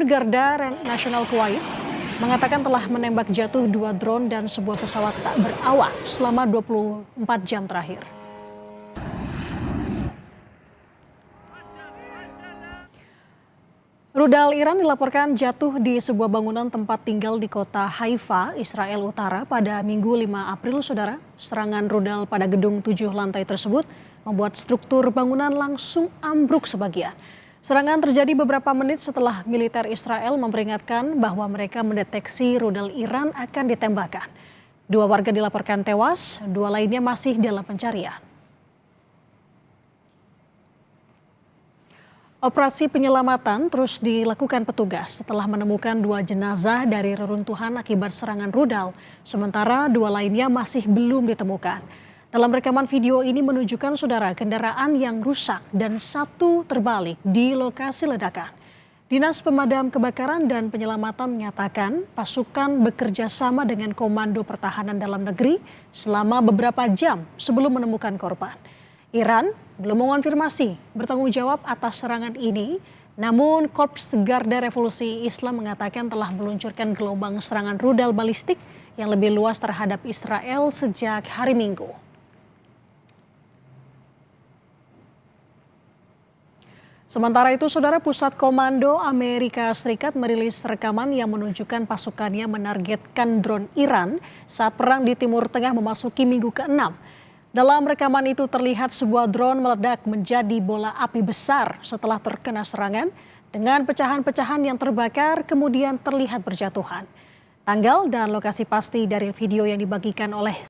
Garda Nasional Kuwait mengatakan telah menembak jatuh 2 drone dan sebuah pesawat tak berawak selama 24 jam terakhir. Rudal Iran dilaporkan jatuh di sebuah bangunan tempat tinggal di kota Haifa, Israel Utara pada Minggu 5 April, saudara. Serangan rudal pada gedung 7 lantai tersebut membuat struktur bangunan langsung ambruk sebagian. Serangan terjadi beberapa menit setelah militer Israel memperingatkan bahwa mereka mendeteksi rudal Iran akan ditembakkan. 2 warga dilaporkan tewas, 2 lainnya masih dalam pencarian. Operasi penyelamatan terus dilakukan petugas setelah menemukan 2 jenazah dari reruntuhan akibat serangan rudal, sementara 2 lainnya masih belum ditemukan. Dalam rekaman video ini menunjukkan saudara kendaraan yang rusak dan 1 terbalik di lokasi ledakan. Dinas Pemadam Kebakaran dan Penyelamatan menyatakan pasukan bekerja sama dengan Komando Pertahanan Dalam Negeri selama beberapa jam sebelum menemukan korban. Iran belum mengonfirmasi bertanggung jawab atas serangan ini, namun Korps Garda Revolusi Islam mengatakan telah meluncurkan gelombang serangan rudal balistik yang lebih luas terhadap Israel sejak hari Minggu. Sementara itu, saudara, Pusat Komando Amerika Serikat merilis rekaman yang menunjukkan pasukannya menargetkan drone Iran saat perang di Timur Tengah memasuki minggu ke-6. Dalam rekaman itu terlihat sebuah drone meledak menjadi bola api besar setelah terkena serangan dengan pecahan-pecahan yang terbakar kemudian terlihat berjatuhan. Tanggal dan lokasi pasti dari video yang dibagikan oleh